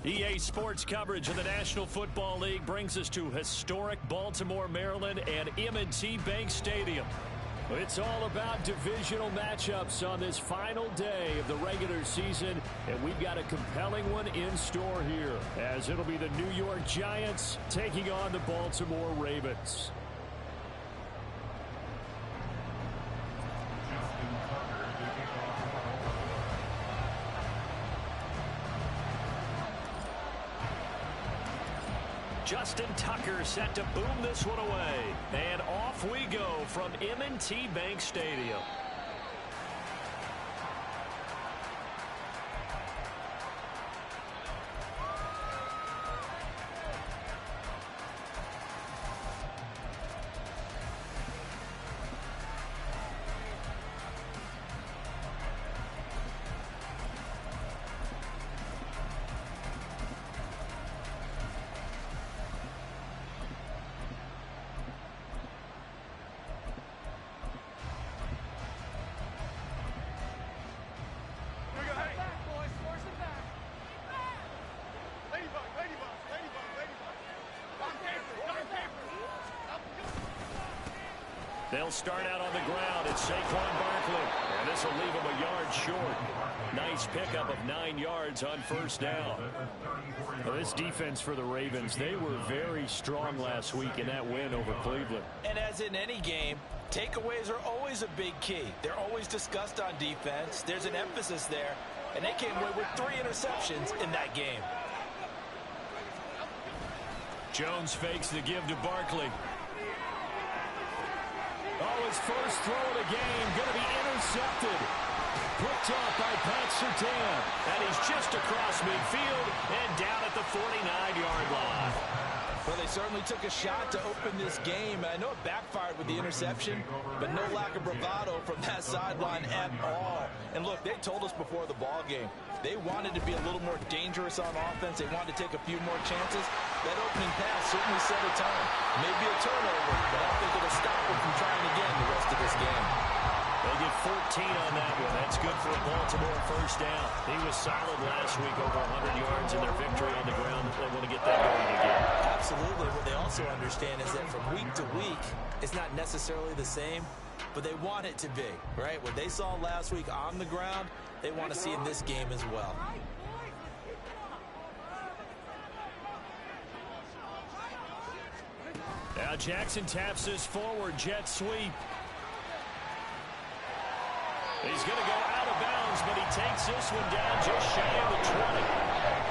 EA Sports coverage of the National Football League brings us to historic Baltimore, Maryland, and M&T Bank Stadium. It's all about divisional matchups on this final day of the regular season, and we've got a compelling one in store here, as it'll be the New York Giants taking on the Baltimore Ravens. Justin Tucker set to boom this one away. And off we go from M&T Bank Stadium. They'll start out on the ground. It's Saquon Barkley. And this will leave him a yard short. Nice pickup of 9 yards on first down. Well, this defense for the Ravens, they were very strong last week in that win over Cleveland. And as in any game, takeaways are always a big key. They're always discussed on defense. There's an emphasis there. And they came away with 3 interceptions in that game. Jones fakes the give to Barkley. Oh, his first throw of the game going to be intercepted. Picked off by Pat Surtain. And he's just across midfield and down at the 49-yard line. Well, they certainly took a shot to open this game. I know it backfired with the interception, but no lack of bravado from that sideline at all. And look, they told us before the ball game, they wanted to be a little more dangerous on offense. They wanted to take a few more chances. That opening pass certainly set a tone. Maybe a turnover, but I don't think it'll stop them from trying again the rest of this game. They get 14 on that one. That's good for a Baltimore first down. He was solid last week, over 100 yards in their victory on the ground. They want to get that going again. Absolutely. What they also understand is that from week to week, it's not necessarily the same, but they want it to be, right? What they saw last week on the ground, they want to see in this game as well. Now Jackson taps this forward jet sweep. He's going to go out of bounds, but he takes this one down just shy of the 20.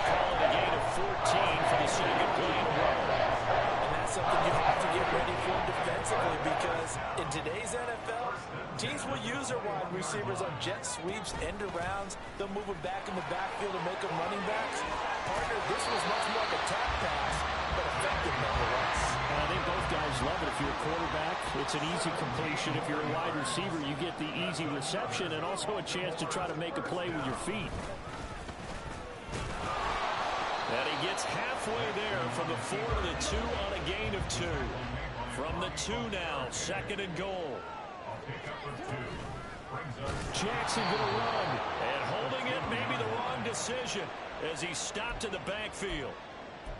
Calling a gain of 14 for the second play in a row. And that's something you have to get ready for defensively, because in today's NFL, teams will use their wide receivers on jet sweeps, end arounds. They'll move them back in the backfield and make them running backs. Partner, this was much more of a tap pass, but effective nonetheless. I think both guys love it. If you're a quarterback, it's an easy completion. If you're a wide receiver, you get the easy reception and also a chance to try to make a play with your feet. And he gets halfway there from the 4 to the 2 on a gain of 2. From the 2 now, second and goal. Jackson going to run. And holding it, maybe the wrong decision as he stopped in the backfield.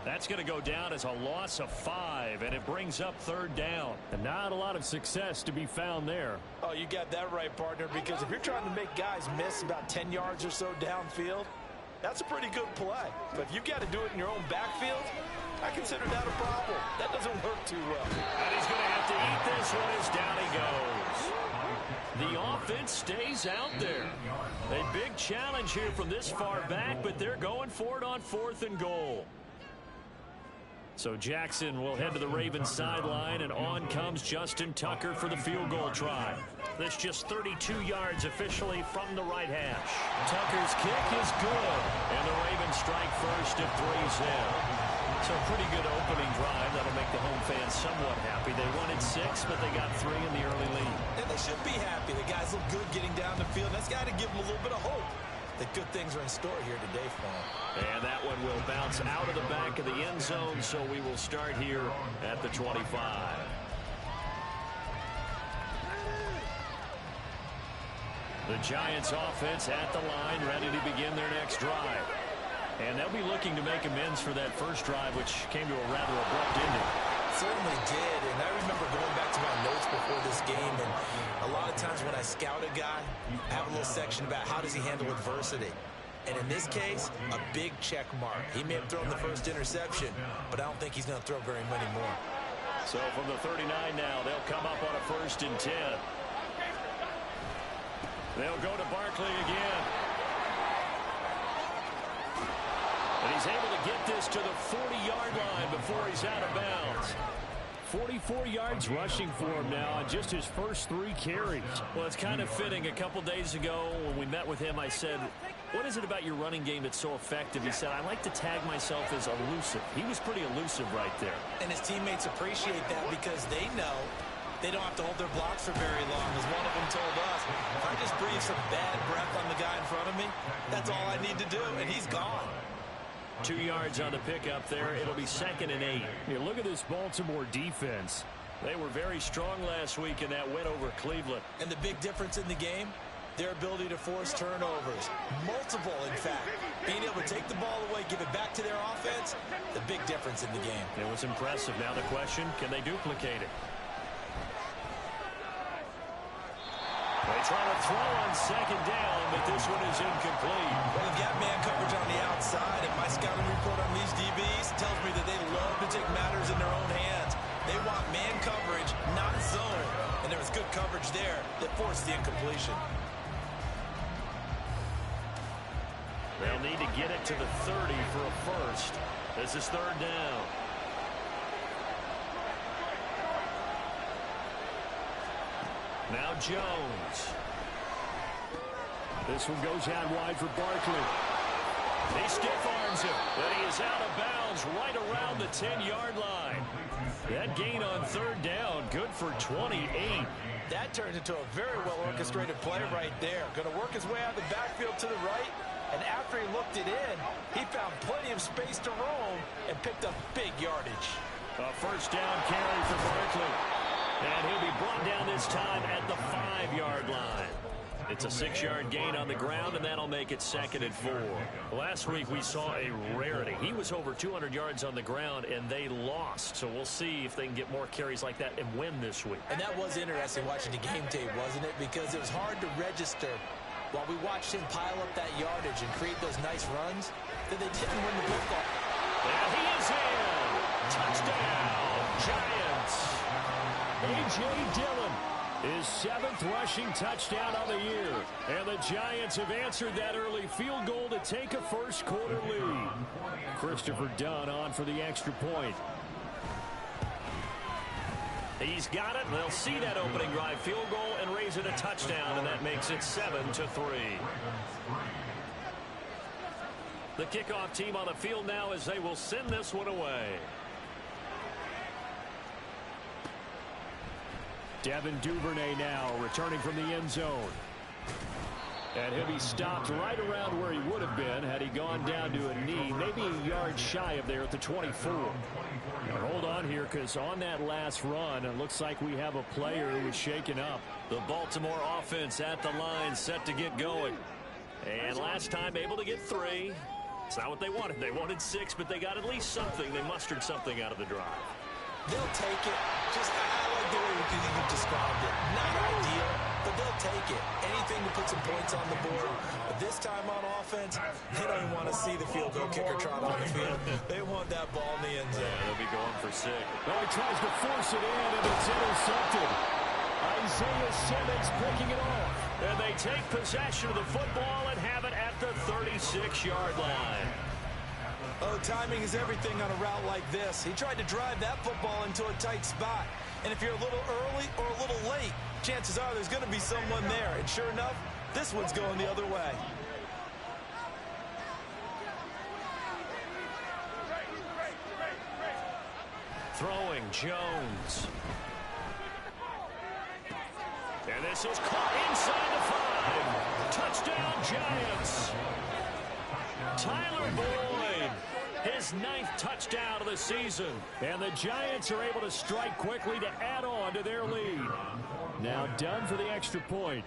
That's going to go down as a loss of 5, and it brings up third down. And not a lot of success to be found there. Oh, you got that right, partner, because if you're trying to make guys miss about 10 yards or so downfield, that's a pretty good play. But if you've got to do it in your own backfield, I consider that a problem. That doesn't work too well. And he's going to have to eat this one as down he goes. The offense stays out there. A big challenge here from this far back, but they're going for it on 4th and goal. So Jackson will head to the Ravens sideline, and on comes Justin Tucker for the field goal try. That's just 32 yards officially from the right hash. Tucker's kick is good, and the Ravens strike first at 3's in. So pretty good opening drive. That'll make the home fans somewhat happy. They wanted 6, but they got 3 in the early lead. And they should be happy. The guys look good getting down the field. That's got to give them a little bit of hope that good things are in store here today for them. And that one will bounce out of the back of the end zone, so we will start here at the 25. The Giants offense at the line, ready to begin their next drive. And they'll be looking to make amends for that first drive, which came to a rather abrupt ending. Certainly did, and I remember going back to my notes before this game, and a lot of times when I scout a guy, I have a little section about how does he handle adversity. And in this case, a big check mark. He may have thrown the first interception, but I don't think he's going to throw very many more. So from the 39 now, they'll come up on a 1st and 10. They'll go to Barkley again. And he's able to get this to the 40-yard line before he's out of bounds. 44 yards rushing for him now on just his first 3 carries. Well, it's kind of fitting. A couple days ago when we met with him, I said, what is it about your running game that's so effective? He said, I like to tag myself as elusive. He was pretty elusive right there. And his teammates appreciate that because they know they don't have to hold their blocks for very long. As one of them told us, if I just breathe some bad breath on the guy in front of me, that's all I need to do, and he's gone. 2 yards on the pickup there. It'll be 2nd and 8. Yeah, look at this Baltimore defense. They were very strong last week in that win over Cleveland. And the big difference in the game, their ability to force turnovers. Multiple, in fact. Being able to take the ball away, give it back to their offense, the big difference in the game. It was impressive. Now the question, can they duplicate it? They try to throw on 2nd down, but this one is incomplete. Well, they've got man coverage on the outside, and my scouting report on these DBs tells me that they love to take matters in their own hands. They want man coverage, not zone. And there was good coverage there that forced the incompletion. They'll need to get it to the 30 for a first. This is 3rd down. Now Jones. This one goes out wide for Barkley. He stiff arms him, but he is out of bounds right around the 10-yard line. That gain on 3rd down, good for 28. That turned into a very well-orchestrated play right there. Going to work his way out of the backfield to the right, and after he looked it in, he found plenty of space to roam and picked up big yardage. A 1st down carry for Barkley. And he'll be brought down this time at the 5-yard line. It's a 6-yard gain on the ground, and that'll make it 2nd and 4. Last week we saw a rarity. He was over 200 yards on the ground, and they lost. So we'll see if they can get more carries like that and win this week. And that was interesting watching the game tape, wasn't it? Because it was hard to register while we watched him pile up that yardage and create those nice runs that they didn't win the football. And he is in. Touchdown, Giants. A.J. Dillon, his 7th rushing touchdown on the year. And the Giants have answered that early field goal to take a first-quarter lead. Christopher Dunn on for the extra point. He's got it. They'll see that opening drive field goal and raise it a touchdown, and that makes it 7-3. The kickoff team on the field now as they will send this one away. Devin Duvernay now returning from the end zone. And he'll be stopped right around where he would have been had he gone down to a knee, maybe a yard shy of there at the 24. Now hold on here, because on that last run, it looks like we have a player who is shaken up. The Baltimore offense at the line, set to get going. And last time able to get 3. It's not what they wanted. They wanted 6, but they got at least something. They mustered something out of the drive. They'll take it. Just, I like the way you described it. Not ideal, but they'll take it. Anything to put some points on the board. But this time on offense, they don't even want to see the field goal kicker trot on the field. They want that ball in the end zone. Yeah, they'll be going for 6. Oh, he tries to force it in, and it's intercepted. Isaiah Simmons picking it off. And they take possession of the football and have it at the 36-yard line. Oh, timing is everything on a route like this. He tried to drive that football into a tight spot. And if you're a little early or a little late, chances are there's going to be someone there. And sure enough, this one's going the other way. Throwing Jones. And this is caught inside the 5. Touchdown, Giants. Tyler Boyd, his 9th touchdown of the season. And the Giants are able to strike quickly to add on to their lead. Now done for the extra point.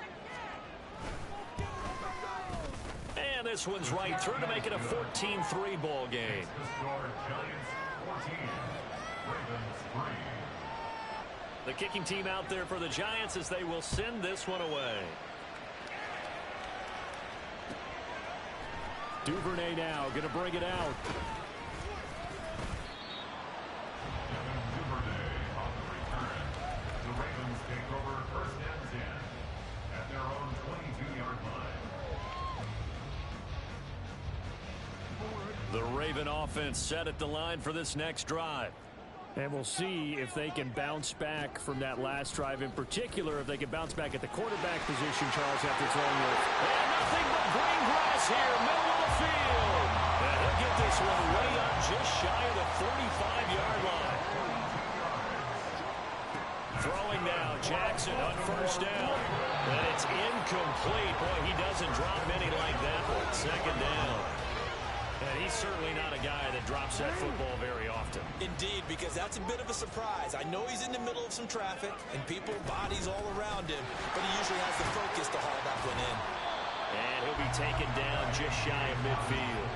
And this one's right through to make it a 14-3 ball game. The kicking team out there for the Giants as they will send this one away. Duvernay now going to bring it out. The Raven offense set at the line for this next drive. And we'll see if they can bounce back from that last drive, in particular, if they can bounce back at the quarterback position, Charles, after throwing with. And nothing but green grass here, middle of the field. And he'll get this one way up just shy of the 35-yard line. Throwing now, Jackson on first down. And it's incomplete. Boy, he doesn't drop many like that one. Second down. And he's certainly not a guy that drops that football very often. Indeed, because that's a bit of a surprise. I know he's in the middle of some traffic and people, bodies all around him, but he usually has the focus to haul that one in. And he'll be taken down just shy of midfield.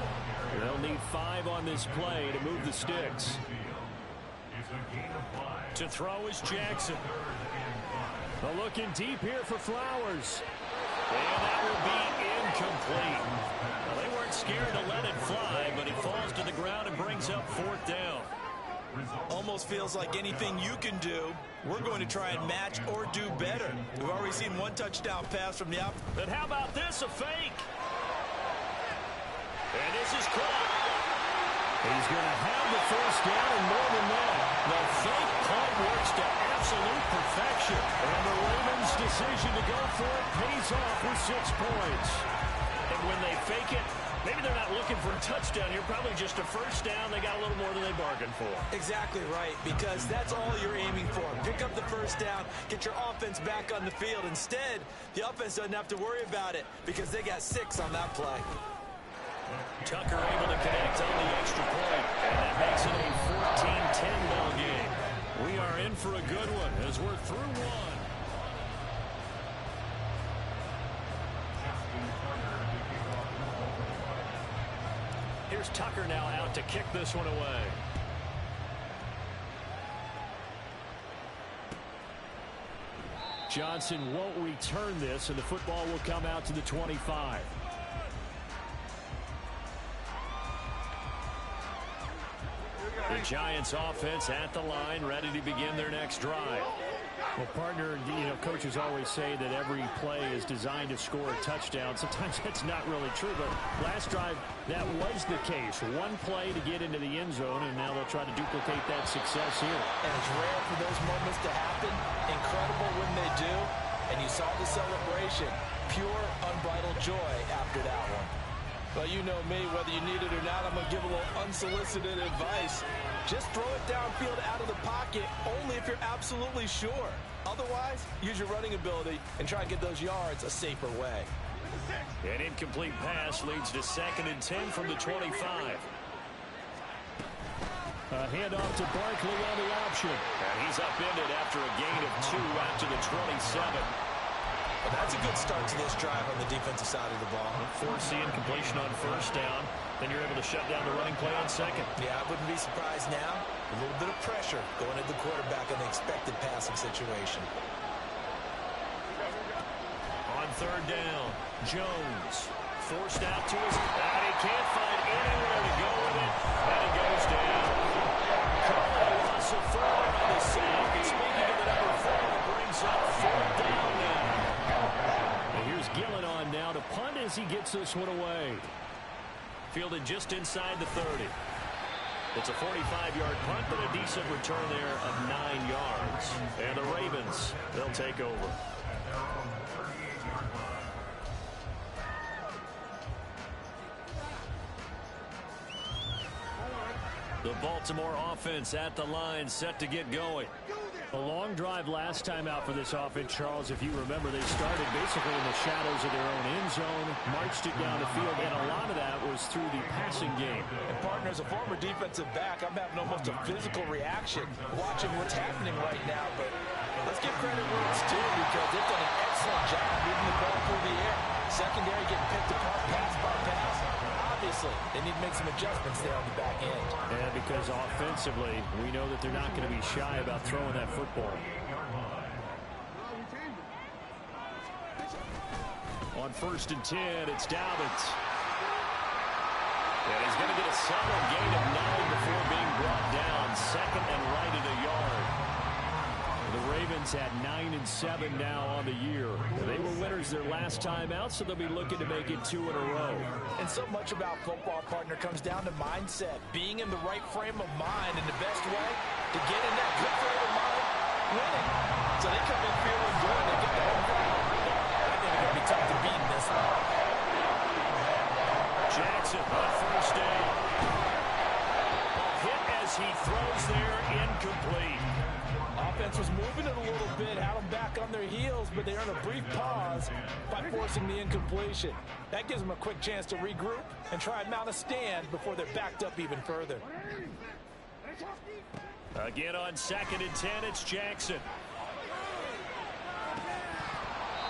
They'll need 5 on this play to move the sticks. To throw is Jackson. They're looking deep here for Flowers. And that will be incomplete. Well, they weren't scared to let it fly, but he falls to the ground and brings up 4th down. Almost feels like anything you can do, we're going to try and match or do better. We've already seen one touchdown pass from the out. But how about this, a fake? And this is caught. He's going to have the first down and more than that. The fake punt works to absolute perfection. And the Ravens' decision to go for it pays off with 6 points. And when they fake it, maybe they're not looking for a touchdown here, probably just a first down. They got a little more than they bargained for. Exactly right, because that's all you're aiming for. Pick up the first down, get your offense back on the field. Instead, the offense doesn't have to worry about it because they got 6 on that play. Tucker able to connect on the extra point, and that makes it a 14-10 ball game. We are in for a good one as we're through one. Here's Tucker now out to kick this one away. Johnson won't return this, and the football will come out to the 25. The Giants offense at the line, ready to begin their next drive. Well, partner, coaches always say that every play is designed to score a touchdown. Sometimes that's not really true, but last drive, that was the case. One play to get into the end zone, and now they'll try to duplicate that success here. And it's rare for those moments to happen. Incredible when they do. And you saw the celebration. Pure, unbridled joy after that one. Well, you know me, whether you need it or not, I'm going to give a little unsolicited advice. Just throw it downfield out of the pocket only if you're absolutely sure. Otherwise, use your running ability and try and get those yards a safer way. An incomplete pass leads to 2nd and 10 from the 25. Handoff to Barkley on the option. And he's upended after a gain of 2 out to the 27. Well, that's a good start to this drive on the defensive side of the ball. Forcing completion on first down. Then you're able to shut down the running play on 2nd. Yeah, I wouldn't be surprised now. A little bit of pressure going at the quarterback in the expected passing situation. On 3rd down, Jones forced out to his... And he can't find anywhere to go with it. And it goes down. Carl Russell Fuller on the sack. And speaking of the number 4, it brings up 4th down now. And here's Gillen on now to punt as he gets this one away. Fielded just inside the 30. It's a 45-yard punt, but a decent return there of 9 yards. And the Ravens, they'll take over. The Baltimore offense at the line, set to get going. A long drive last time out for this offense, Charles. If you remember, they started basically in the shadows of their own end zone, marched it down the field, and a lot of that was through the passing game. And, partner, as a former defensive back, I'm having almost a physical reaction watching what's happening right now. But let's give credit where it's due because they've done an excellent job moving the ball through the air. Secondary getting picked apart pass by pass. Seriously, they need to make some adjustments there on the back end. And because offensively, we know that they're not going to be shy about throwing that football. On 1st and 10, it's Dobbins. And he's going to get a solid gain of 9 before being brought down. 2nd and right at a yard. The Ravens had 9 and 7 now on the year. They were winners their last time out, so they'll be looking to make it 2 in a row. And so much about football, partner, comes down to mindset. Being in the right frame of mind, and the best way to get in that good frame of mind, winning. So they come in feeling good. They get the home ground. I think it's going to be tough to beat in this one. Jackson on 1st down. Hit as he throws there, incomplete. Offense was moving it a little bit, had them back on their heels, but they earned a brief pause by forcing the incompletion. That gives them a quick chance to regroup and try and mount a stand before they're backed up even further. Again on 2nd and 10, it's Jackson.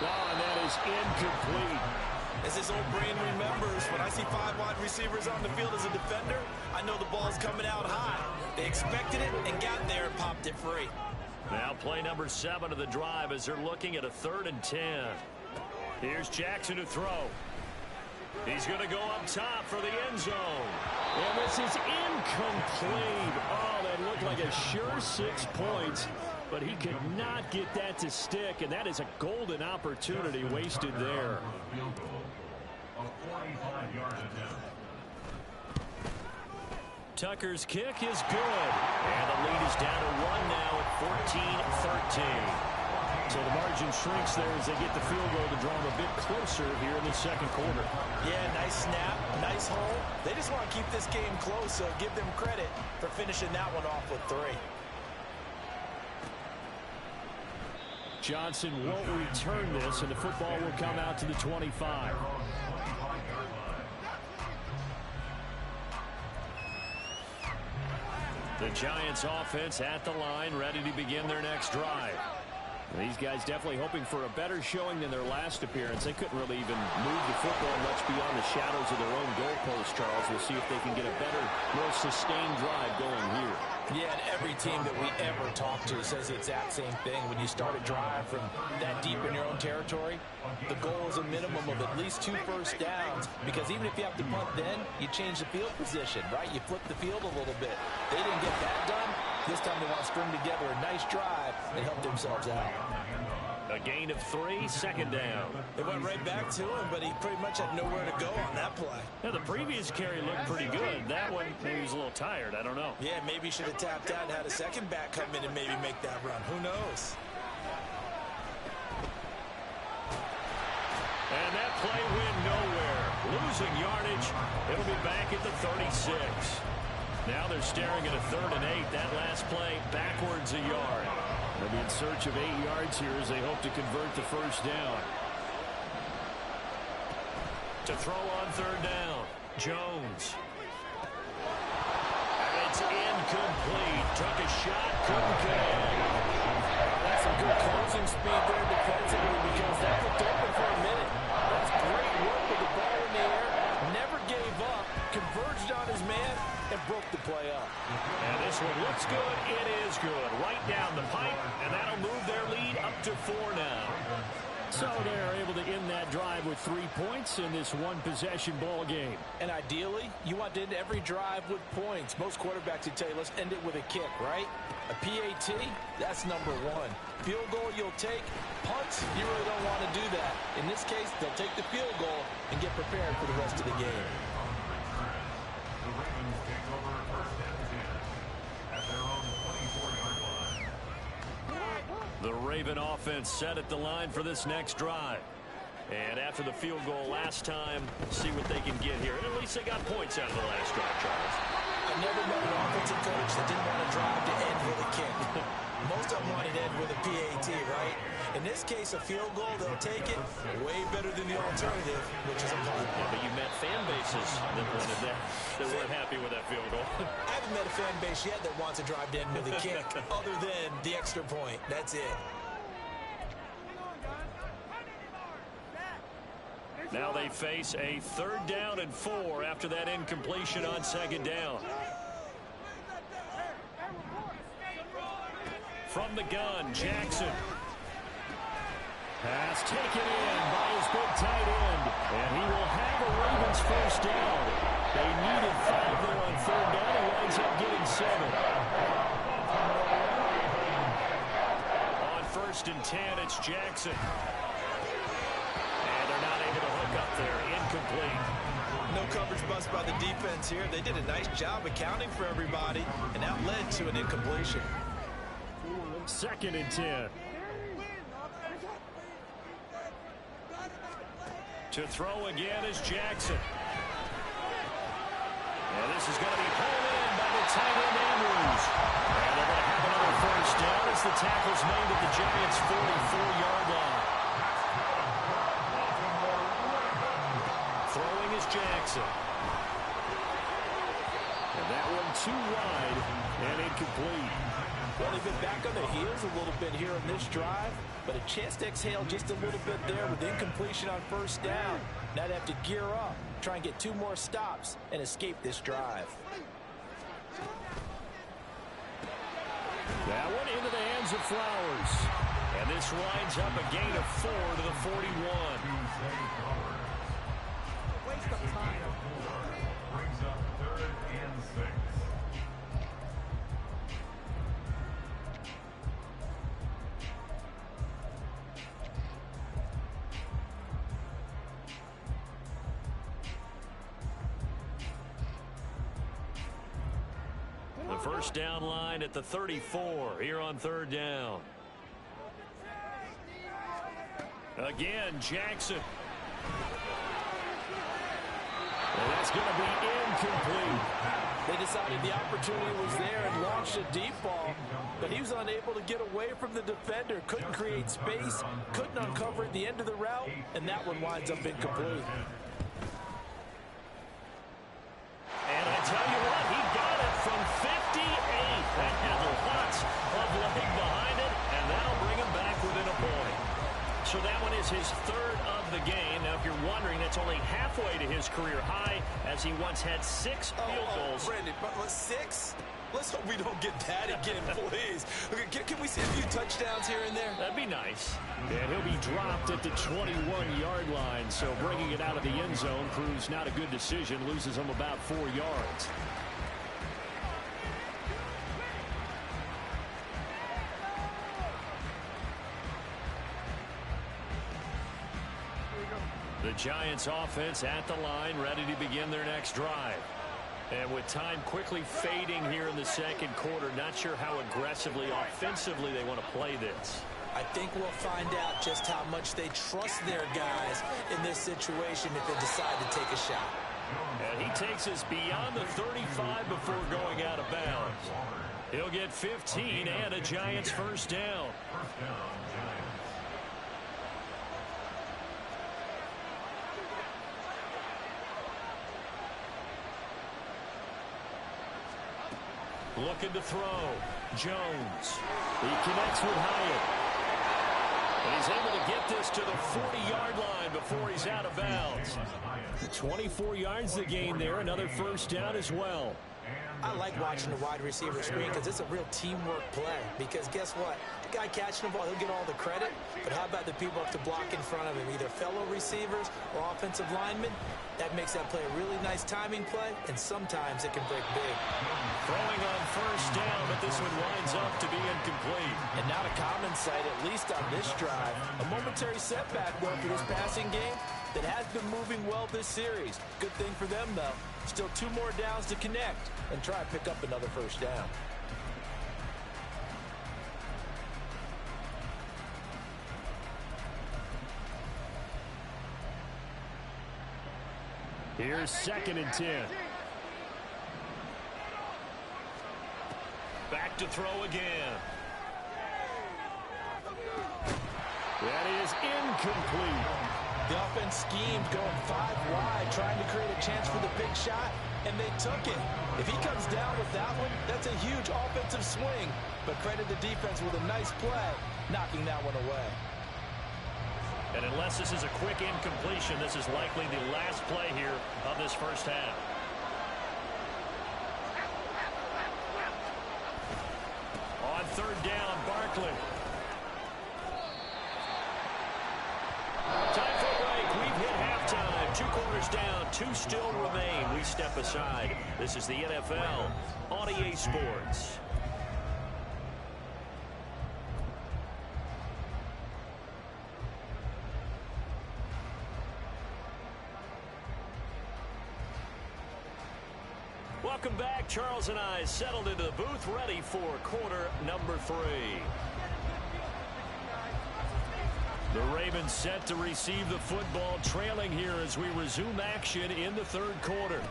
Oh, and that is incomplete. As his old brain remembers, when I see 5 wide receivers on the field as a defender, I know the ball's coming out high. They expected it and got there and popped it free. Now play number 7 of the drive as they're looking at a 3rd and 10. Here's Jackson to throw. He's going to go up top for the end zone. And this is incomplete. Oh, that looked like a sure 6 points, but he could not get that to stick, and that is a golden opportunity wasted there. Tucker's kick is good. And the lead is down to 1 now at 14-13. So the margin shrinks there as they get the field goal to draw them a bit closer here in the 2nd quarter. Yeah, nice snap, nice hole. They just want to keep this game close, so give them credit for finishing that one off with 3. Johnson won't return this, and the football will come out to the 25. The Giants offense at the line, ready to begin their next drive. These guys definitely hoping for a better showing than their last appearance. They couldn't really even move the football much beyond the shadows of their own goalpost, Charles. We'll see if they can get a better, more sustained drive going here. Yeah, and every team that we ever talk to says the exact same thing. When you start a drive from that deep in your own territory, the goal is a minimum of at least 2 first downs, because even if you have to punt then, you change the field position, right? You flip the field a little bit. They didn't get that done. This time they want to string together a nice drive and help themselves out. A gain of 3, 2nd down. They went right back to him, but he pretty much had nowhere to go on that play. Now, the previous carry looked pretty good. That one, maybe he was a little tired. I don't know. Yeah, maybe he should have tapped out and had a second back come in and maybe make that run. Who knows? And that play went nowhere. Losing yardage. It'll be back at the 36. Now they're staring at a 3rd and 8. That last play backwards a yard. They'll be in search of 8 yards here as they hope to convert the 1st down. To throw on 3rd down, Jones. And it's incomplete. Took a shot, couldn't connect. That's some good closing speed there defensively, because that looked open for a minute. That's great work with the ball in the air. Never gave up, converged on his man, and broke the play up. And this one looks good. It is good. Right down the pipe, and that'll move their lead up to 4 now. So they're able to end that drive with 3 points in this one-possession ball game. And ideally, you want to end every drive with points. Most quarterbacks would tell you, let's end it with a kick, right? A PAT, that's number 1. Field goal you'll take. Punts, you really don't want to do that. In this case, they'll take the field goal and get prepared for the rest of the game. The Raven offense set at the line for this next drive. And after the field goal last time, see what they can get here. And at least they got points out of the last drive, Charles. I never met an offensive coach that didn't want to drive to end with a kick. Most of them wanted to end with a PAT, right? In this case, a field goal, they'll take it. Way better than the alternative, which is a punt. Yeah, but you met fan bases that wanted that, that weren't happy with that field goal. I haven't met a fan base yet that wants to drive to end with a kick, other than the extra point. That's it. Now they face a 3rd down and 4 after that incompletion on 2nd down. From the gun, Jackson. Pass taken in by his big tight end. And he will have a Ravens 1st down. They needed 5 there on 3rd down. He winds up getting 7. On 1st and 10, it's Jackson. And they're not able to hook up there. Incomplete. No coverage bust by the defense here. They did a nice job accounting for everybody, and that led to an incompletion. 2nd and 10. To throw again is Jackson. And this is going to be pulled in by the tight end Andrews. And they're going to have another 1st down as the tackle's made at the Giants' 44-yard line. Throwing is Jackson. And that one too wide and incomplete. Well, they've been back on their heels a little bit here on this drive, but a chance to exhale just a little bit there with incompletion on 1st down. Now they have to gear up, try and get 2 more stops, and escape this drive. That one into the hands of Flowers. And this winds up a gain of 4 to the 41. Waste of time. Brings up 3rd and 6. The 1st down line at the 34 here on 3rd down. Again, Jackson. And that's going to be incomplete. They decided the opportunity was there and launched a deep ball, but he was unable to get away from the defender, couldn't create space, couldn't uncover at the end of the route, and that one winds up incomplete. And I tell you what, he got it from 58. That had lots of leg behind it, and that'll bring him back within a point. So that one is his 3rd of the game. Now, if you're wondering, that's only halfway to his career high, as he once had 6 field goals. Brandon, but 6? Let's hope we don't get that again, please. Can we see a few touchdowns here and there? That'd be nice. And he'll be dropped at the 21-yard line, so bringing it out of the end zone proves not a good decision, loses him about 4 yards. The Giants offense at the line, ready to begin their next drive. And with time quickly fading here in the 2nd quarter, not sure how aggressively, offensively they want to play this. I think we'll find out just how much they trust their guys in this situation if they decide to take a shot. And he takes us beyond the 35 before going out of bounds. He'll get 15 and a Giants 1st down. Looking to throw. Jones. He connects with Hyatt. And he's able to get this to the 40-yard line before he's out of bounds. 24 yards to gain there. Another 1st down as well. I like watching the wide receiver screen because it's a real teamwork play. Because guess what? The guy catching the ball, he'll get all the credit. But how about the people up to block in front of him, either fellow receivers or offensive linemen? That makes that play a really nice timing play, and sometimes it can break big. Throwing on 1st down, but this one winds up to be incomplete. And not a common sight, at least on this drive. A momentary setback, though, for this passing game that has been moving well this series. Good thing for them, though. Still 2 more downs to connect and try to pick up another 1st down. Here's 2nd and 10. Back to throw again. That is incomplete. The offense schemed going 5 wide, trying to create a chance for the big shot, and they took it. If he comes down with that one, that's a huge offensive swing. But credit the defense with a nice play, knocking that one away. And unless this is a quick incompletion, this is likely the last play here of this first half. On third down, Barkley. Time for a break. We've hit halftime. 2 quarters down, 2 still remain. We step aside. This is the NFL on EA Sports. Welcome back. Charles and I settled into the booth, ready for quarter number 3. The Ravens set to receive the football, trailing here as we resume action in the third quarter.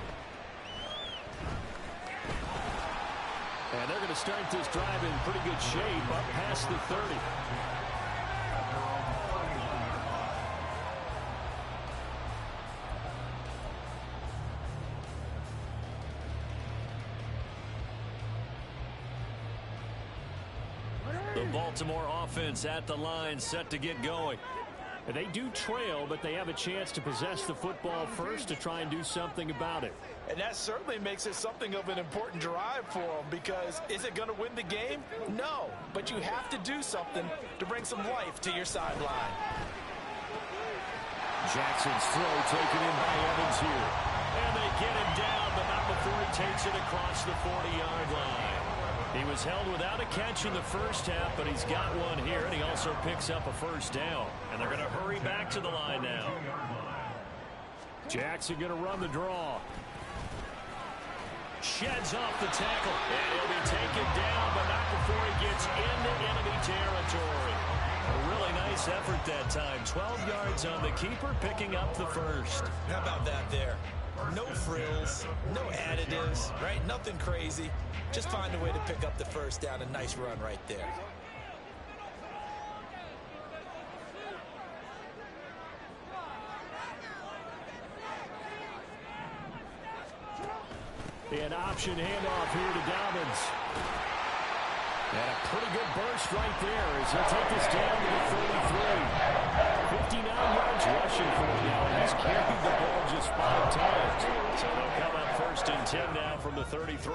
And they're going to start this drive in pretty good shape, up past the 30. The Baltimore offense at the line, set to get going. They do trail, but they have a chance to possess the football first to try and do something about it. And that certainly makes it something of an important drive for them, because is it going to win the game? No, but you have to do something to bring some life to your sideline. Jackson's throw taken in by Evans here. And they get him down, but not before he takes it across the 40-yard line. He was held without a catch in the first half, but he's got one here, and he also picks up a first down. And they're going to hurry back to the line now. Jackson going to run the draw. Sheds off the tackle, and he'll be taken down, but not before he gets into enemy territory. A really nice effort that time. 12 yards on the keeper, picking up the first. How about that there? No frills, no additives, right? Nothing crazy. Just find a way to pick up the first down. A nice run right there. An option handoff here to Dobbins. And a pretty good burst right there as he'll take this down to the 33. 59 yards rushing for him now. He's carried the ball just 5 times. So they'll come up first and 10 now from the 33.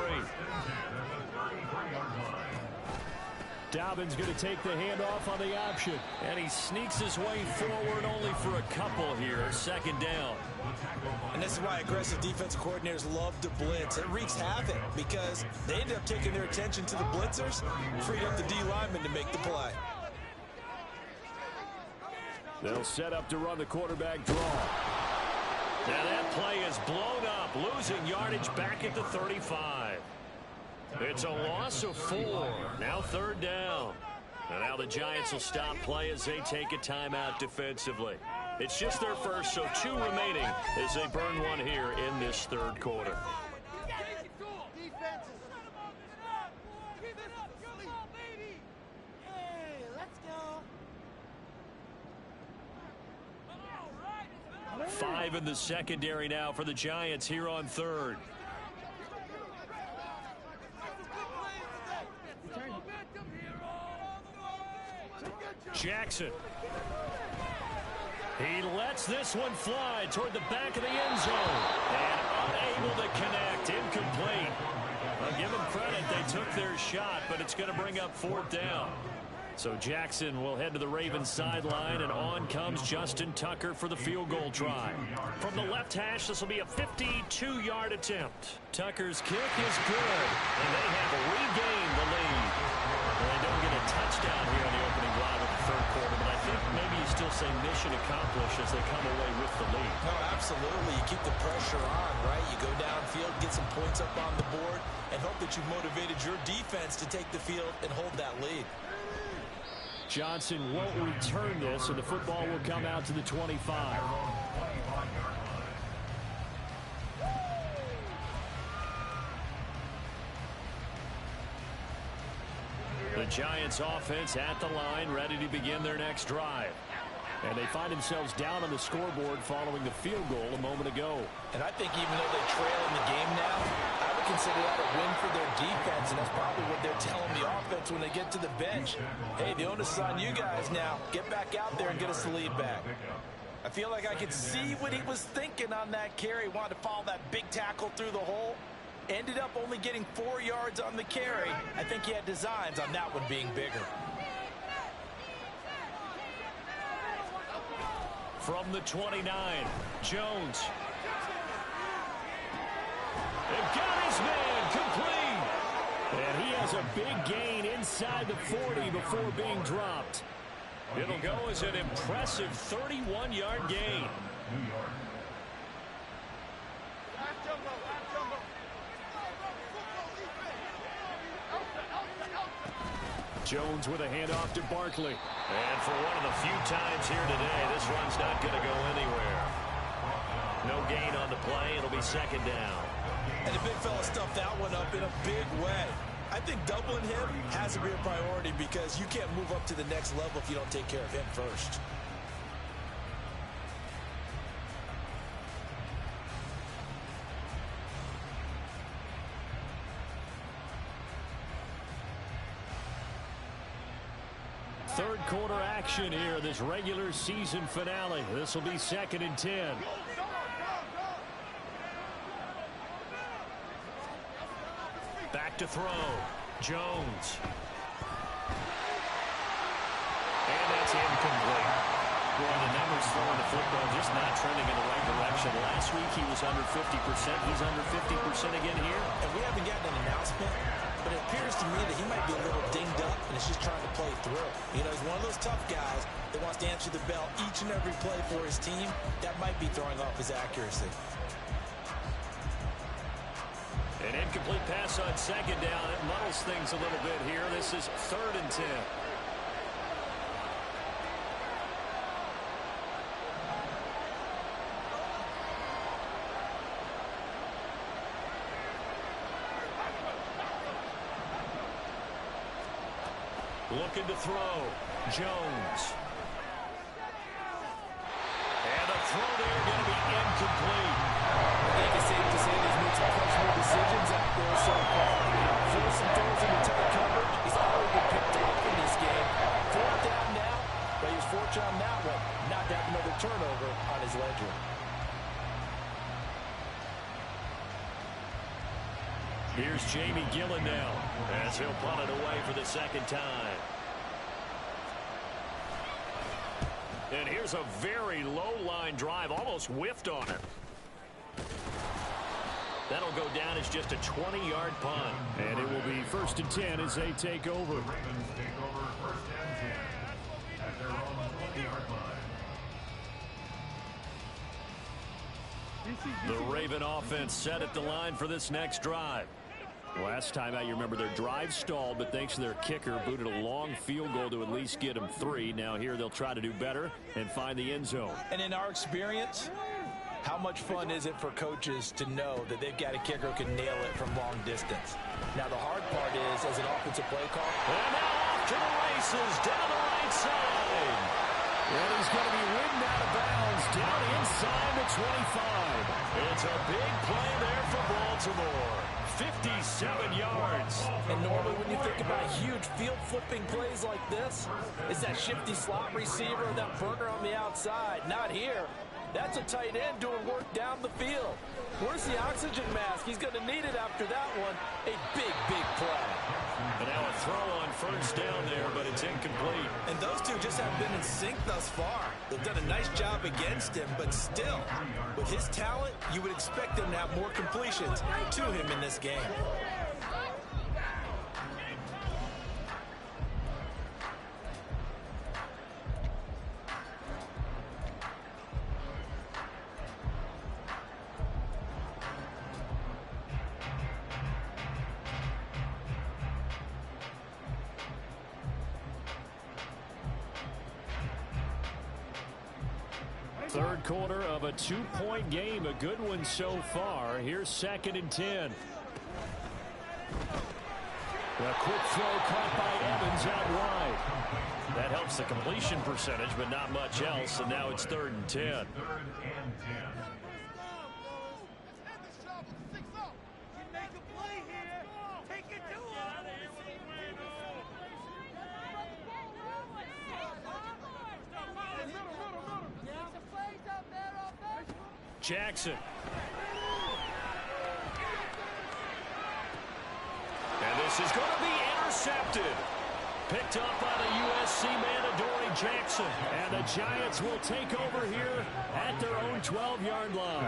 Dobbins going to take the handoff on the option. And he sneaks his way forward only for a couple here. Second down. And this is why aggressive defensive coordinators love to blitz. It wreaks havoc because they end up taking their attention to the blitzers, freed up the D lineman to make the play. They'll set up to run the quarterback draw. Now that play is blown up, losing yardage back at the 35. It's a loss of 4. Now third down. And now the Giants will stop play as they take a timeout defensively. It's just their first, so 2 remaining as they burn one here in this third quarter. Five in the secondary now for the Giants here on third. Jackson. He lets this one fly toward the back of the end zone. And unable to connect. Incomplete. I'll give them credit. They took their shot, but it's going to bring up fourth down. So Jackson will head to the Ravens sideline, and on comes Justin Tucker for the field goal try. From the left hash, this will be a 52-yard attempt. Tucker's kick is good, and they have regained the lead. Well, they don't get a touchdown here on the opening drive of the third quarter, but I think maybe you still say mission accomplished as they come away with the lead. No, absolutely. You keep the pressure on, right? You go downfield, get some points up on the board, and hope that you've motivated your defense to take the field and hold that lead. Johnson won't return this, and the football will come out to the 25. The Giants offense at the line, ready to begin their next drive. And they find themselves down on the scoreboard following the field goal a moment ago. And I think even though they trail in the game now, I would consider that a win for their defense, and that's probably what they're telling the offense when they get to the bench. Hey, the onus is on you guys now. Get back out there and get us the lead back. I feel like I could see what he was thinking on that carry. Wanted to follow that big tackle through the hole. Ended up only getting 4 yards on the carry. I think he had designs on that one being bigger. From the 29, Jones. They've got his man complete. And he has a big gain inside the 40 before being dropped. It'll go as an impressive 31-yard gain. Jones with a handoff to Barkley. And for one of the few times here today, this run's not going to go anywhere. No gain on the play. It'll be second down. And the big fella stuffed that one up in a big way. I think doubling him has to be a priority because you can't move up to the next level if you don't take care of him first. Third quarter action here, this regular season finale. This will be 2nd and 10. Back to throw. Jones. And that's incomplete. Boy, the numbers throwing the football just not trending in the right direction. Last week he was under 50%. He's under 50% again here. And we haven't gotten an announcement, but it appears to me that he might be a little dinged up and is just trying to play through. You know, he's one of those tough guys that wants to answer the bell each and every play for his team. That might be throwing off his accuracy. An incomplete pass on second down. It muddles things a little bit here. This is 3rd and 10. Looking to throw. Jones. And the throw there going to be incomplete. I think it's safe to say he's made some questionable decisions out there so far. Forcing throws into tight coverage. He's already been picked off in this game. 4th down now, but he was fortunate on that one. Not to have another turnover on his ledger. Here's Jamie Gillen now as he'll punt it away for the second time. And here's a very low-line drive, almost whiffed on it. That'll go down as just a 20-yard punt. And it will be 1st and 10 as they take over. The Raven offense set at the line for this next drive. Last time out, you remember their drive stalled, but thanks to their kicker, booted a long field goal to at least get them 3. Now here they'll try to do better and find the end zone. And in our experience, how much fun is it for coaches to know that they've got a kicker who can nail it from long distance? Now the hard part is, as an offensive play call. And now off to the races, down the right side. And he's going to be ridden out of bounds, down inside the 25. It's a big play there for Baltimore. 57 yards. And normally when you think about huge field-flipping plays like this, it's that shifty slot receiver, that burner on the outside. Not here. That's a tight end doing work down the field. Where's the oxygen mask? He's going to need it after that one. A big, big play. And now a throw on 1st down there, but it's incomplete. And those two just haven't been in sync thus far. They've done a nice job against him, but still, with his talent, you would expect him to have more completions to him in this game. Third quarter of a 2-point game. A good one so far. Here's 2nd and 10. A quick throw caught by Evans out wide. That helps the completion percentage, but not much else. And now it's 3rd and 10. Jackson. And this is going to be intercepted. Picked up by the USC man, Adoree Jackson. And the Giants will take over here at their own 12-yard line.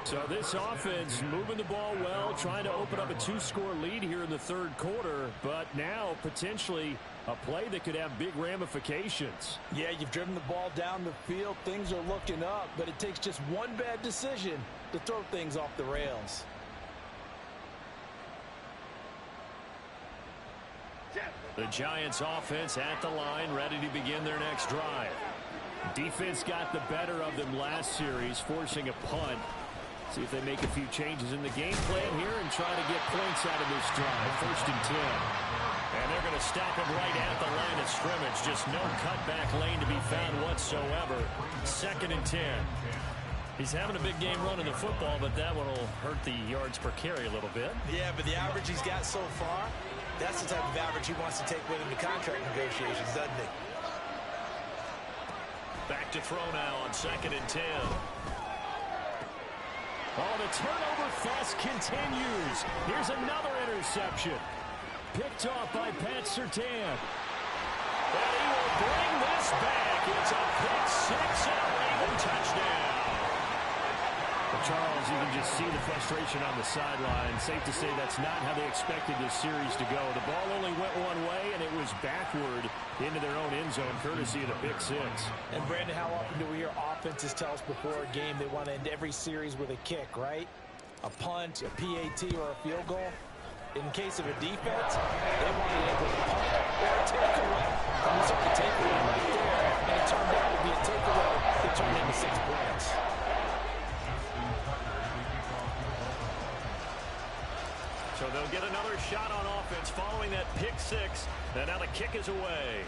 So this offense moving the ball well, trying to open up a 2-score lead here in the third quarter. But now potentially a play that could have big ramifications. Yeah, you've driven the ball down the field. Things are looking up, but it takes just one bad decision to throw things off the rails. The Giants offense at the line, ready to begin their next drive. Defense got the better of them last series, forcing a punt. See if they make a few changes in the game plan here and try to get points out of this drive. 1st and 10. And they're going to stop him right at the line of scrimmage. Just no cutback lane to be found whatsoever. 2nd and 10. He's having a big game running the football, but that one will hurt the yards per carry a little bit. Yeah, but the average he's got so far, that's the type of average he wants to take with him to contract negotiations, doesn't he? Back to throw now on 2nd and 10. Oh, the turnover fest continues. Here's another interception. Picked off by Pat Surtain. And he will bring this back. It's a pick six and a Raven touchdown. Charles, you can just see the frustration on the sideline. Safe to say that's not how they expected this series to go. The ball only went one way, and it was backward into their own end zone, courtesy of the pick six. And, Brandon, how often do we hear offenses tell us before a game they want to end every series with a kick, right? A punt, a PAT, or a field goal? In case of a defense, they want to end with a punt or a takeaway. And we saw the takeaway right there, and it turned out to be a takeaway that turned into 6 points. So they'll get another shot on offense following that pick six. And now the kick is away.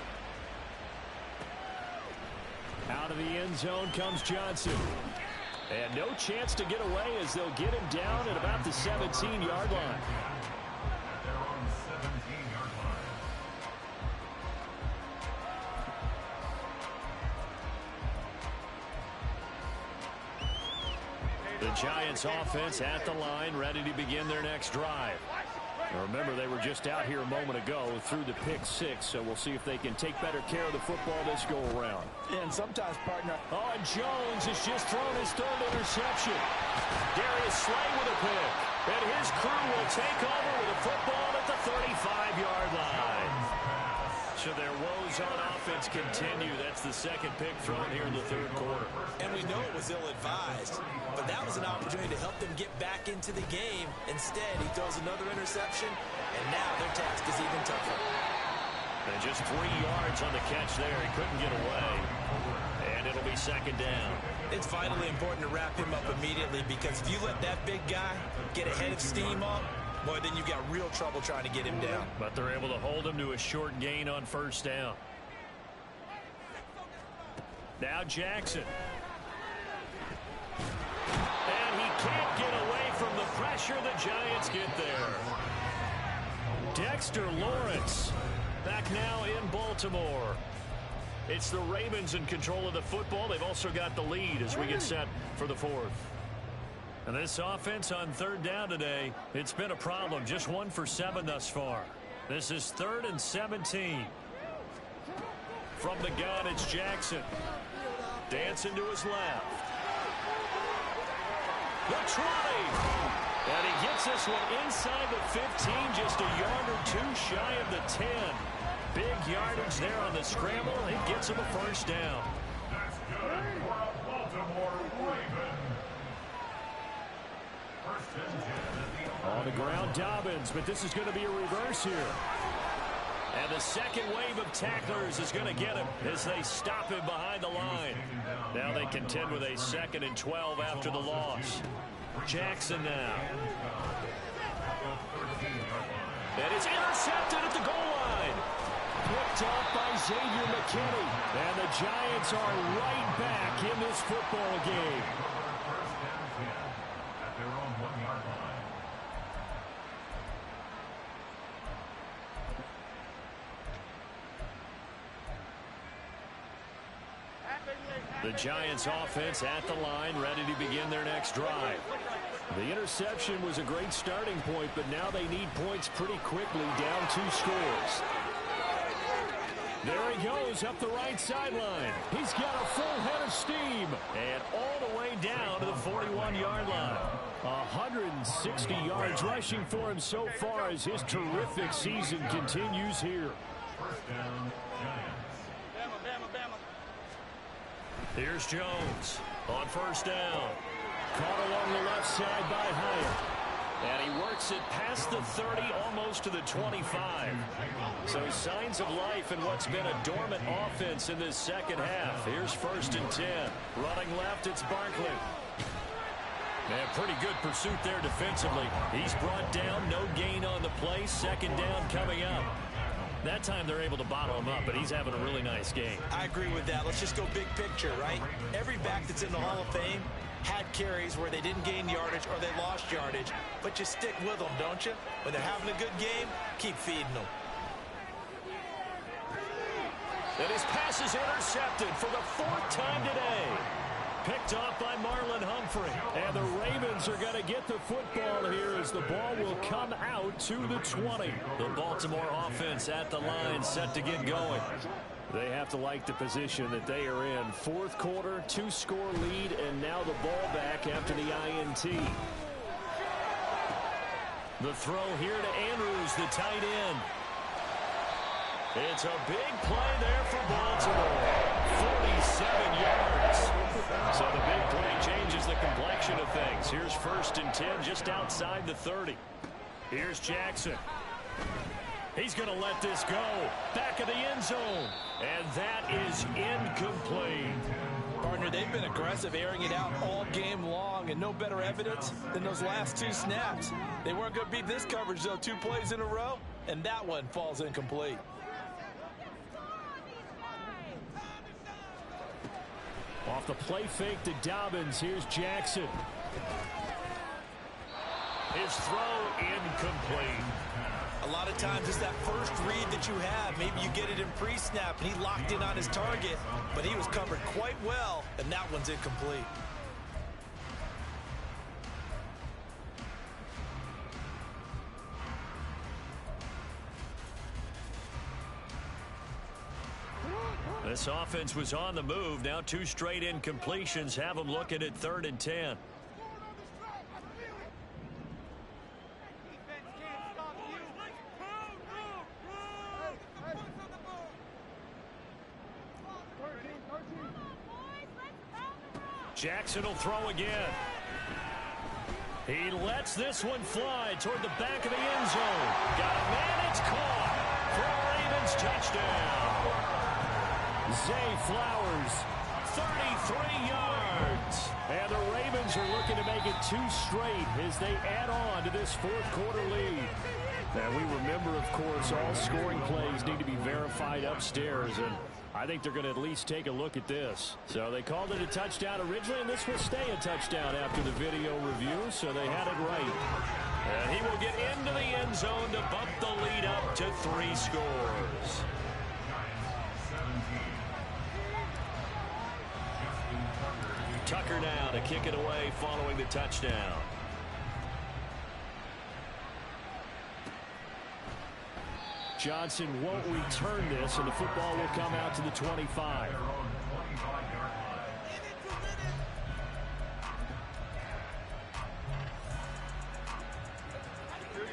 Out of the end zone comes Johnson. And no chance to get away as they'll get him down at about the 17-yard line. The Giants offense at the line, ready to begin their next drive. Now remember, they were just out here a moment ago through the pick six, so we'll see if they can take better care of the football this go around. And sometimes, partner. Oh, and Jones has just thrown his 3rd interception. Darius Slay with a pick. And his crew will take over with a football at the 35-yard line. So their woes on offense continue. That's the 2nd pick thrown here in the 3rd quarter. And we know it was ill-advised, but that was an opportunity to help them get back into the game. Instead, he throws another interception, and now their task is even tougher. And just 3 yards on the catch there. He couldn't get away. And it'll be 2nd down. It's vitally important to wrap him up immediately, because if you let that big guy get a head of steam up, boy, then you've got real trouble trying to get him down. But they're able to hold him to a short gain on 1st down. Now Jackson. And he can't get away from the pressure. The Giants get there. Dexter Lawrence back now in Baltimore. It's the Ravens in control of the football. They've also got the lead as we get set for the 4th. And this offense on 3rd down today, it's been a problem. Just 1 for 7 thus far. This is 3rd and 17. From the gun, it's Jackson. Dancing to his left. The 20. And he gets this one inside the 15, just a yard or 2 shy of the 10. Big yardage there on the scramble. It gets him a 1st down. That's good for a Baltimore Raven. On the ground, Dobbins, but this is going to be a reverse here. And the 2nd wave of tacklers is going to get him as they stop him behind the line. Now they contend with a 2nd and 12 after the loss. Jackson now. And it's intercepted at the goal line. Picked off by Xavier McKinney. And the Giants are right back in this football game. At their own 1-yard line. The Giants offense at the line, ready to begin their next drive. The interception was a great starting point, but now they need points pretty quickly, down 2 scores. There he goes up the right sideline. He's got a full head of steam. And all the way down to the 41-yard line. 160 yards rushing for him so far as his terrific season continues here. Here's Jones on first down. Caught along the left side by Hyatt. And he works it past the 30, almost to the 25. So signs of life in what's been a dormant offense in this second half. Here's 1st and 10. Running left, it's Barkley. Man, pretty good pursuit there defensively. He's brought down, no gain on the play. 2nd down coming up. That time they're able to bottle him up, but he's having a really nice game. I agree with that. Let's just go big picture, right? Every back that's in the Hall of Fame had carries where they didn't gain yardage or they lost yardage, but you stick with them, don't you? When they're having a good game, keep feeding them. And his pass is intercepted for the 4th time today. Picked off by Marlon Humphrey. And the Ravens are going to get the football here as the ball will come out to the 20. The Baltimore offense at the line, set to get going. They have to like the position that they are in. 4th quarter, 2-score lead, and now the ball back after the INT. The throw here to Andrews, the tight end. It's a big play there for Baltimore. 47 yards. So the big play changes the complexion of things. Here's 1st and 10 just outside the 30. Here's Jackson. He's going to let this go. Back of the end zone. And that is incomplete. Partner, they've been aggressive, airing it out all game long, and no better evidence than those last 2 snaps. They weren't going to beat this coverage, though, 2 plays in a row, and that one falls incomplete. Off the play fake to Dobbins. Here's Jackson. His throw incomplete. A lot of times it's that first read that you have. Maybe you get it in pre-snap and he locked in on his target, but he was covered quite well, and that one's incomplete. This offense was on the move. Now 2 straight incompletions have them looking at 3rd and 10. Jackson will throw again. He lets this one fly toward the back of the end zone. Got a man, it's caught for a Ravens touchdown. Zay Flowers, 33 yards. And the Ravens are looking to make it 2 straight as they add on to this 4th quarter lead. And we remember, of course, all scoring plays need to be verified upstairs, and I think they're going to at least take a look at this. So they called it a touchdown originally, and this will stay a touchdown after the video review, so they had it right. And he will get into the end zone to bump the lead up to 3 scores. Tucker now to kick it away following the touchdown. Johnson won't return this, and the football will come out to the 25.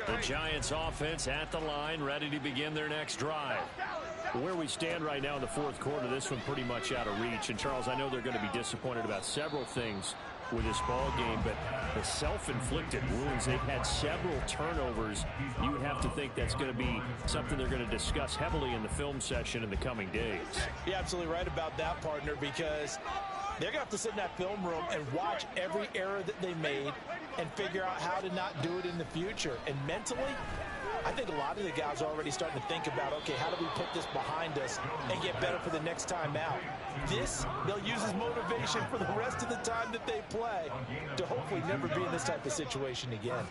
The Giants offense at the line, ready to begin their next drive. Where we stand right now in the 4th quarter, this one pretty much out of reach. And, Charles, I know they're going to be disappointed about several things with this ball game, but the self-inflicted wounds, they've had several turnovers. You would have to think that's going to be something they're going to discuss heavily in the film session in the coming days. You're absolutely right about that, partner, because they're going to have to sit in that film room and watch every error that they made and figure out how to not do it in the future. And mentally, I think a lot of the guys are already starting to think about, okay, how do we put this behind us and get better for the next time out? This, they'll use as motivation for the rest of the time that they play to hopefully never be in this type of situation again.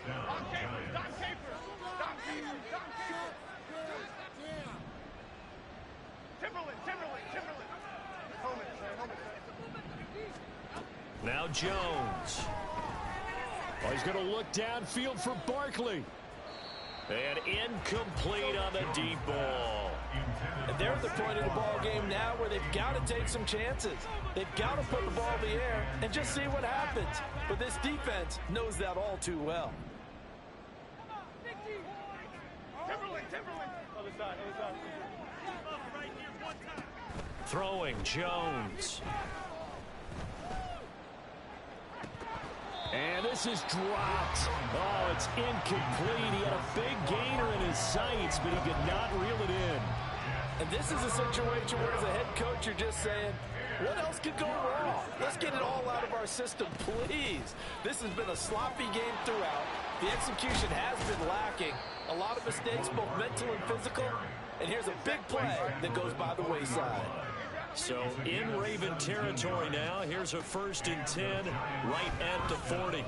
Now Jones. Oh, he's going to look downfield for Barkley. And incomplete on the deep ball. And they're at the point of the ball game now where they've got to take some chances. They've got to put the ball in the air and just see what happens. But this defense knows that all too well. Throwing Jones. And this is dropped. Oh, it's incomplete. He had a big gainer in his sights, but he could not reel it in. And this is a situation where as a head coach, you're just saying, what else could go wrong? Let's get it all out of our system, please. This has been a sloppy game throughout. The execution has been lacking. A lot of mistakes, both mental and physical. And here's a big play that goes by the wayside. So in Raven territory now. Here's a 1st and 10 right at the 40.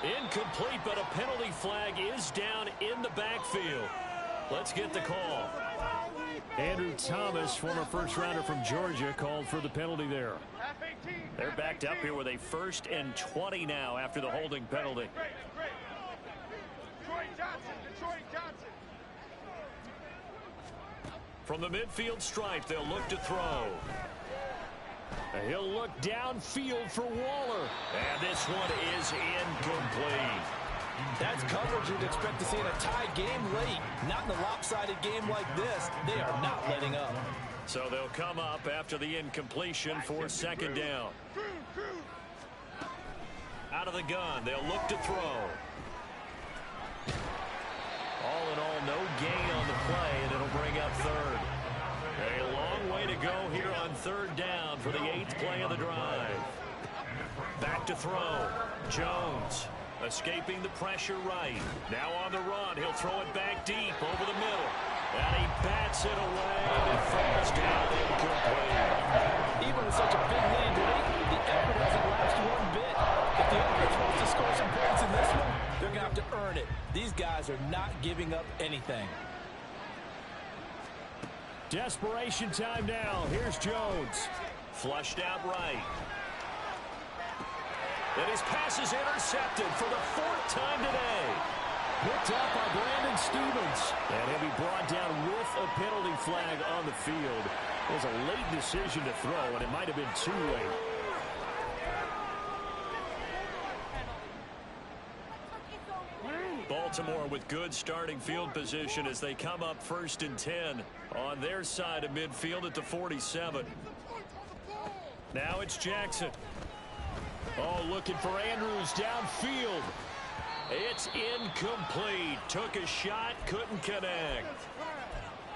Incomplete, but a penalty flag is down in the backfield. Let's get the call. Andrew Thomas, former first-rounder from Georgia, called for the penalty there. They're backed up here with a 1st and 20 now after the holding penalty. From the midfield stripe, they'll look to throw. He'll look downfield for Waller. And this one is incomplete. That's coverage you'd expect to see in a tie game late. Not in a lopsided game like this. They are not letting up. So they'll come up after the incompletion for 2nd down. Out of the gun, they'll look to throw. All in all, no gain on the play, and it'll bring up 3rd. A long way to go here on 3rd down for the 8th play of the drive. Back to throw. Jones escaping the pressure right. Now on the run. He'll throw it back deep over the middle. And he bats it away, and it falls down incomplete. Even with such a big lead late, the effort hasn't lapsed one bit. If the offense wants to score some points in this one, they're going to have to earn it. These guys are not giving up anything. Desperation time now. Here's Jones. Flushed out right. And his pass is intercepted for the 4th time today. Picked up by Brandon Stevens. And he'll be brought down with a penalty flag on the field. It was a late decision to throw, and it might have been too late. Baltimore with good starting field position as they come up 1st and 10 on their side of midfield at the 47. Now it's Jackson. Oh, looking for Andrews downfield. It's incomplete. Took a shot, couldn't connect.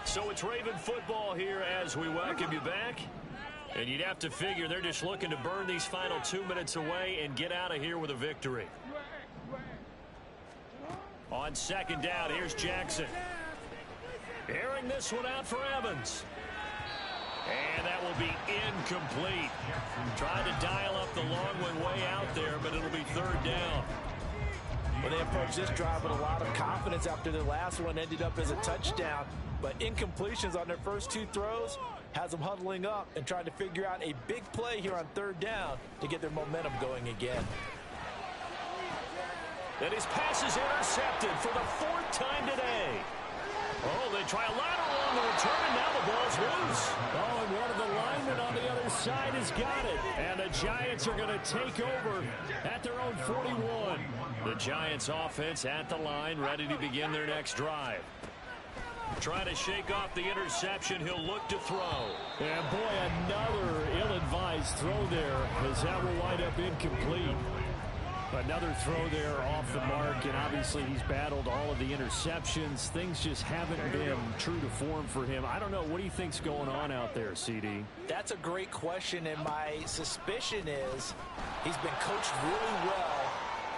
So it's Raven football here as we welcome you back. And you'd have to figure they're just looking to burn these final 2 minutes away and get out of here with a victory. On 2nd down, here's Jackson. Airing this one out for Evans. And that will be incomplete. Trying to dial up the long one way out there, but it'll be 3rd down. Well, they approached this drive with a lot of confidence after their last one ended up as a touchdown. But incompletions on their first 2 throws has them huddling up and trying to figure out a big play here on 3rd down to get their momentum going again. And his pass is intercepted for the 4th time today. Oh, they try a lateral on the return, and now the ball's loose. Oh, and one of the linemen on the other side has got it. And the Giants are going to take over at their own 41. The Giants offense at the line, ready to begin their next drive. Trying to shake off the interception. He'll look to throw. And boy, another ill-advised throw there as that will wind up incomplete. Another throw there off the mark, and obviously he's battled all of the interceptions. Things just haven't been true to form for him. I don't know. What do you think's going on out there, CD? That's a great question, and my suspicion is he's been coached really well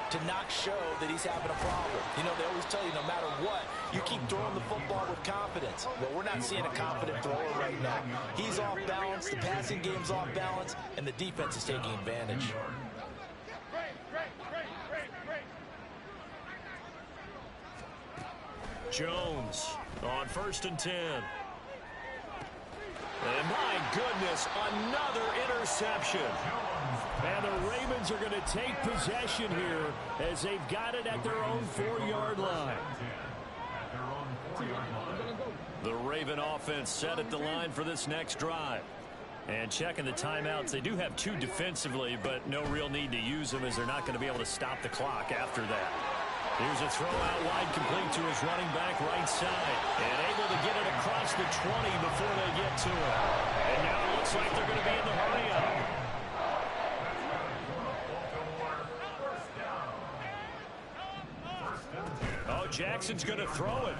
to not show that he's having a problem. You know, they always tell you no matter what, you keep throwing the football with confidence. Well, we're not seeing a confident thrower right now. He's off balance, the passing game's off balance, and the defense is taking advantage. Jones on 1st and 10. And my goodness, another interception. And the Ravens are going to take possession here as they've got it at their own 4-yard line. The Raven offense set at the line for this next drive. And checking the timeouts, they do have 2 defensively, but no real need to use them as they're not going to be able to stop the clock after that. Here's a throw out wide, complete to his running back right side. And able to get it across the 20 before they get to it. And now it looks like they're going to be in the hurry-up. Oh, Jackson's going to throw it.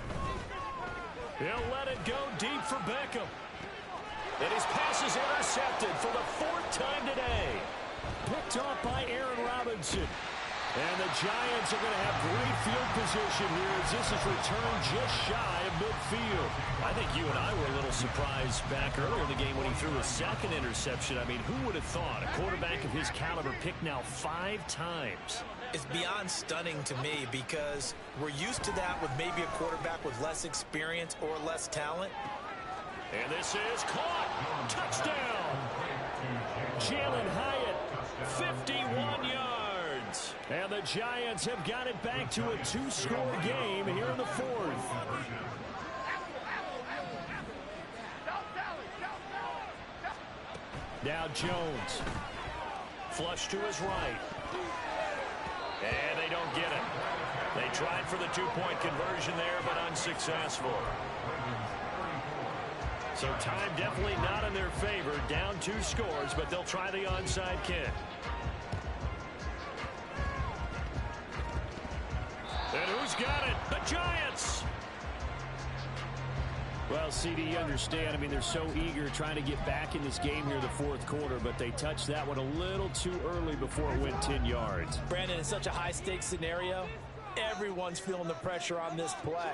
He'll let it go deep for Beckham. And his pass is intercepted for the 4th time today. Picked off by Aaron Robinson. And the Giants are going to have great field position here as this is returned just shy of midfield. I think you and I were a little surprised back earlier in the game when he threw a 2nd interception. I mean, who would have thought a quarterback of his caliber picked now 5 times? It's beyond stunning to me because we're used to that with maybe a quarterback with less experience or less talent. And this is caught. Touchdown. Jalen Hyatt, 51 yards. And the Giants have got it back to a 2-score game here in the 4th. Now Jones. Flush to his right. And they don't get it. They tried for the 2-point conversion there, but unsuccessful. So time definitely not in their favor. Down 2 scores, but they'll try the onside kick. And who's got it? The Giants! Well, CD, you understand. I mean, they're so eager trying to get back in this game here in the 4th quarter, but they touched that one a little too early before it went 10 yards. Brandon, in such a high-stakes scenario, everyone's feeling the pressure on this play.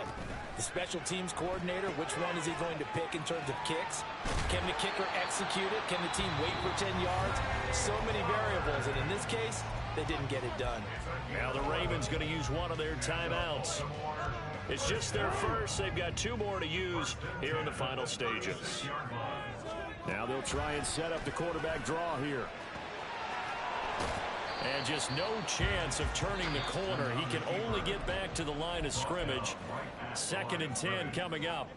The special teams coordinator, which one is he going to pick in terms of kicks? Can the kicker execute it? Can the team wait for 10 yards? So many variables, and in this case, they didn't get it done. Now the Ravens going to use one of their timeouts. It's just their first. They've got 2 more to use here in the final stages. Now they'll try and set up the quarterback draw here. And just no chance of turning the corner. He can only get back to the line of scrimmage. 2nd and 10 coming up.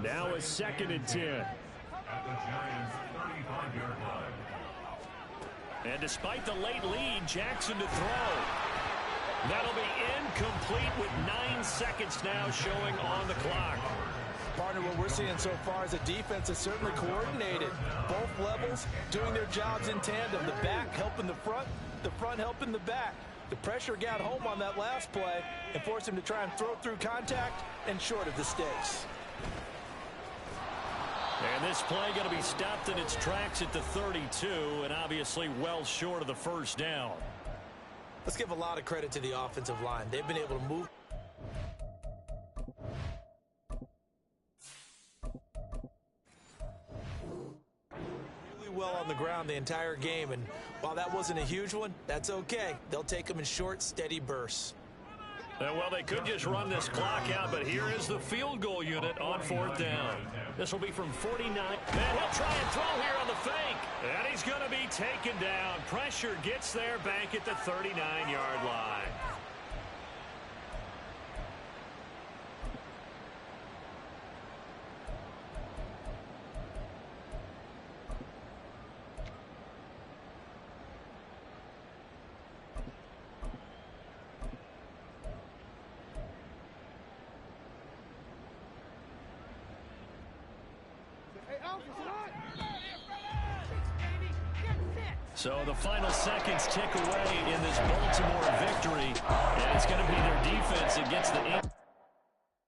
Now a 2nd and 10. And despite the late lead, Jackson to throw. That'll be incomplete with 9 seconds now showing on the clock. Partner, what we're seeing so far is a defense that's certainly coordinated. Both levels doing their jobs in tandem. The back helping the front helping the back. The pressure got home on that last play and forced him to try and throw through contact and short of the stakes. And this play going to be stopped in its tracks at the 32, and obviously well short of the 1st down. Let's give a lot of credit to the offensive line. They've been able to move really well on the ground the entire game, and while that wasn't a huge one, that's okay. They'll take them in short, steady bursts. Well, they could just run this clock out, but here is the field goal unit on 4th down. This will be from 49. And he'll try and throw here on the fake. And he's going to be taken down. Pressure gets there back at the 39-yard line. So the final seconds tick away in this Baltimore victory, and it's going to be their defense that gets the